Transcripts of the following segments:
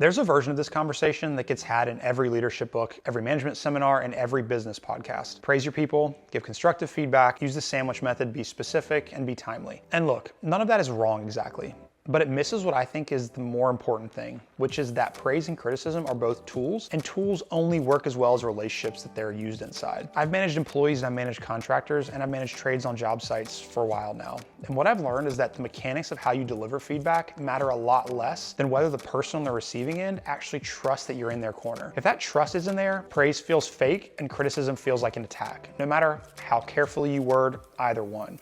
There's a version of this conversation that gets had in every leadership book, every management seminar, and every business podcast. Praise your people, give constructive feedback, use the sandwich method, be specific, and be timely. And look, none of that is wrong exactly, but it misses what I think is the more important thing, which is that praise and criticism are both tools, and tools only work as well as relationships that they're used inside. I've managed employees and I've managed contractors and I've managed trades on job sites for a while now. And what I've learned is that the mechanics of how you deliver feedback matter a lot less than whether the person on the receiving end actually trusts that you're in their corner. If that trust isn't there, praise feels fake and criticism feels like an attack, no matter how carefully you word either one.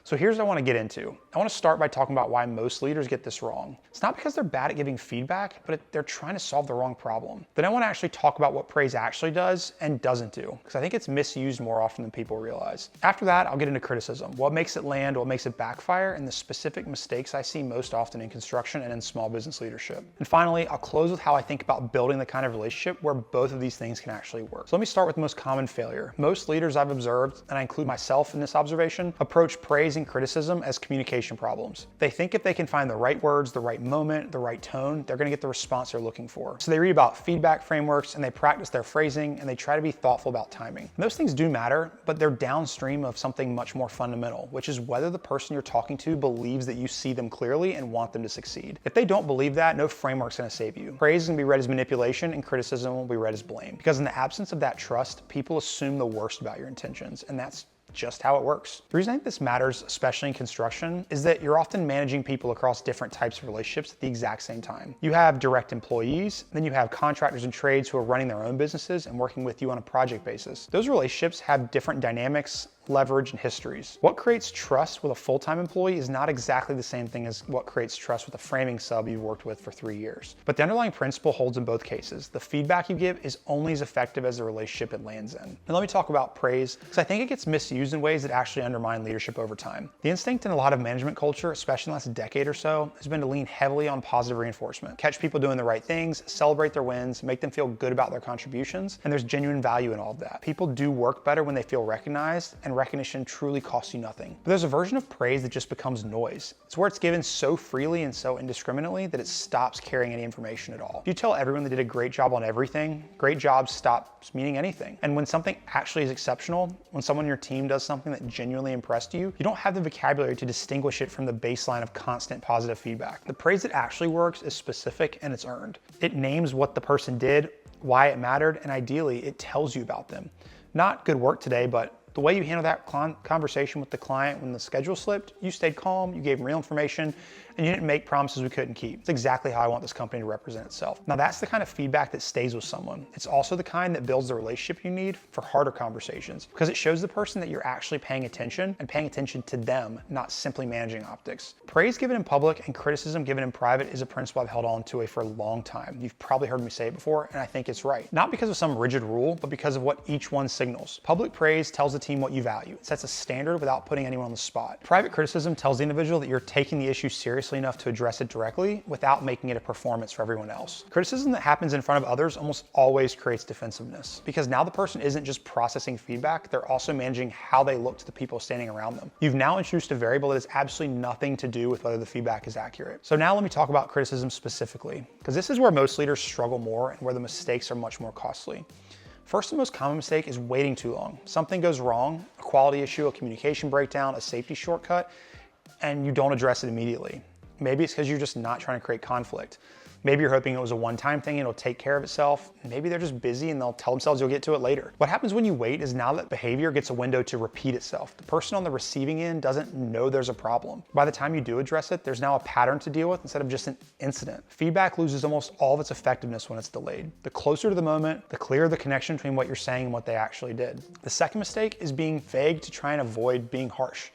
So here's what I want to get into. I want to start by talking about why most leaders get this wrong. It's not because they're bad at giving feedback, but they're trying to solve the wrong problem. Then I want to actually talk about what praise actually does and doesn't do, because I think it's misused more often than people realize. After that, I'll get into criticism, what makes it land, what makes it backfire, and the specific mistakes I see most often in construction and in small business leadership. And finally, I'll close with how I think about building the kind of relationship where both of these things can actually work. So let me start with the most common failure. Most leaders I've observed, and I include myself in this observation, approach praise and criticism as communication problems. They think if they can find the right words, the right moment, the right tone, they're going to get the response they're looking for. So they read about feedback frameworks and they practice their phrasing and they try to be thoughtful about timing. And those things do matter, but they're downstream of something much more fundamental, which is whether the person you're talking to believes that you see them clearly and want them to succeed. If they don't believe that, no framework's going to save you. Praise is going to be read as manipulation and criticism will be read as blame. Because in the absence of that trust, people assume the worst about your intentions, and that's just how it works. The reason I think this matters, especially in construction, is that you're often managing people across different types of relationships at the exact same time. You have direct employees, then you have contractors and trades who are running their own businesses and working with you on a project basis. Those relationships have different dynamics, leverage, and histories. What creates trust with a full-time employee is not exactly the same thing as what creates trust with a framing sub you've worked with for 3 years. But the underlying principle holds in both cases. The feedback you give is only as effective as the relationship it lands in. And let me talk about praise, because I think it gets misused in ways that actually undermine leadership over time. The instinct in a lot of management culture, especially in the last decade or so, has been to lean heavily on positive reinforcement. Catch people doing the right things, celebrate their wins, make them feel good about their contributions, and there's genuine value in all of that. People do work better when they feel recognized, and recognition truly costs you nothing. But there's a version of praise that just becomes noise. It's where it's given so freely and so indiscriminately that it stops carrying any information at all. If you tell everyone they did a great job on everything, great job stops meaning anything. And when something actually is exceptional, when someone on your team does something that genuinely impressed you, you don't have the vocabulary to distinguish it from the baseline of constant positive feedback. The praise that actually works is specific and it's earned. It names what the person did, why it mattered, and ideally it tells you about them. Not good work today, but the way you handle that conversation with the client when the schedule slipped, you stayed calm, you gave them real information, and you didn't make promises we couldn't keep. It's exactly how I want this company to represent itself. Now that's the kind of feedback that stays with someone. It's also the kind that builds the relationship you need for harder conversations, because it shows the person that you're actually paying attention and paying attention to them, not simply managing optics. Praise given in public and criticism given in private is a principle I've held on to for a long time. You've probably heard me say it before, and I think it's right. Not because of some rigid rule, but because of what each one signals. Public praise tells the team what you value. It sets a standard without putting anyone on the spot. Private criticism tells the individual that you're taking the issue seriously enough to address it directly without making it a performance for everyone else. Criticism that happens in front of others almost always creates defensiveness, because now the person isn't just processing feedback, they're also managing how they look to the people standing around them. You've now introduced a variable that has absolutely nothing to do with whether the feedback is accurate. So now let me talk about criticism specifically, because this is where most leaders struggle more and where the mistakes are much more costly. First and most common mistake is waiting too long. Something goes wrong, a quality issue, a communication breakdown, a safety shortcut, and you don't address it immediately. Maybe it's because you're just not trying to create conflict. Maybe you're hoping it was a one-time thing and it'll take care of itself. Maybe they're just busy and they'll tell themselves you'll get to it later. What happens when you wait is now that behavior gets a window to repeat itself. The person on the receiving end doesn't know there's a problem. By the time you do address it, there's now a pattern to deal with instead of just an incident. Feedback loses almost all of its effectiveness when it's delayed. The closer to the moment, the clearer the connection between what you're saying and what they actually did. The second mistake is being vague to try and avoid being harsh.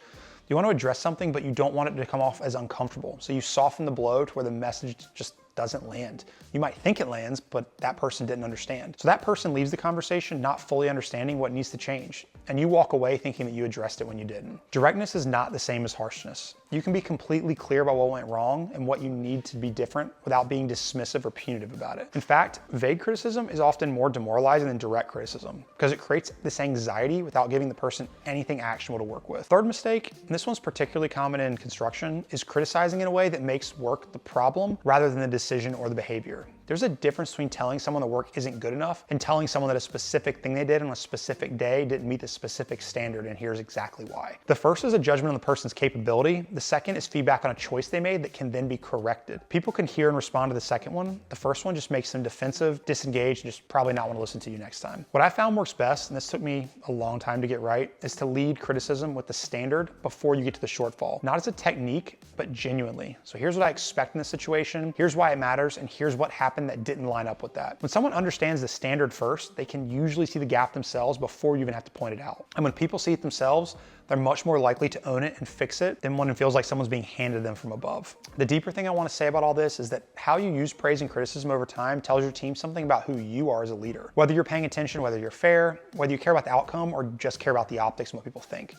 You want to address something, but you don't want it to come off as uncomfortable. So you soften the blow to where the message just doesn't land. You might think it lands, but that person didn't understand. So that person leaves the conversation not fully understanding what needs to change. And you walk away thinking that you addressed it when you didn't. Directness is not the same as harshness. You can be completely clear about what went wrong and what you need to be different without being dismissive or punitive about it. In fact, vague criticism is often more demoralizing than direct criticism because it creates this anxiety without giving the person anything actionable to work with. Third mistake, and this one's particularly common in construction, is criticizing in a way that makes work the problem rather than the decision or the behavior. There's a difference between telling someone the work isn't good enough and telling someone that a specific thing they did on a specific day didn't meet the specific standard, and here's exactly why. The first is a judgment on the person's capability. The second is feedback on a choice they made that can then be corrected. People can hear and respond to the second one. The first one just makes them defensive, disengaged, and just probably not want to listen to you next time. What I found works best, and this took me a long time to get right, is to lead criticism with the standard before you get to the shortfall. Not as a technique, but genuinely. So here's what I expect in this situation, here's why it matters, and here's what happened that didn't line up with that. When someone understands the standard first, they can usually see the gap themselves before you even have to point it out. And when people see it themselves, they're much more likely to own it and fix it than when it feels like someone's being handed them from above. The deeper thing I want to say about all this is that how you use praise and criticism over time tells your team something about who you are as a leader. Whether you're paying attention, whether you're fair, whether you care about the outcome, or just care about the optics and what people think.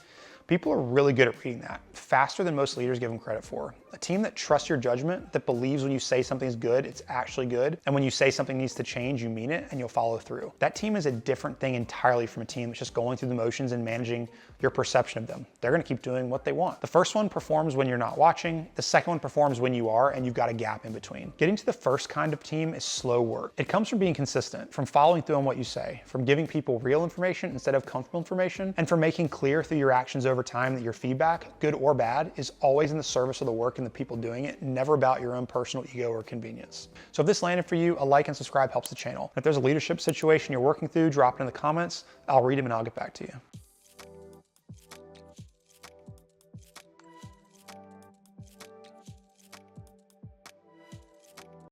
People are really good at reading that, faster than most leaders give them credit for. A team that trusts your judgment, that believes when you say something's good, it's actually good, and when you say something needs to change, you mean it and you'll follow through. That team is a different thing entirely from a team that's just going through the motions and managing your perception of them. They're gonna keep doing what they want. The first one performs when you're not watching, the second one performs when you are, and you've got a gap in between. Getting to the first kind of team is slow work. It comes from being consistent, from following through on what you say, from giving people real information instead of comfortable information, and from making clear through your actions over time that your feedback, good or bad, is always in the service of the work and the people doing it, never about your own personal ego or convenience. So if this landed for you, a like and subscribe helps the channel. If there's a leadership situation you're working through, drop it in the comments. I'll read them and I'll get back to you.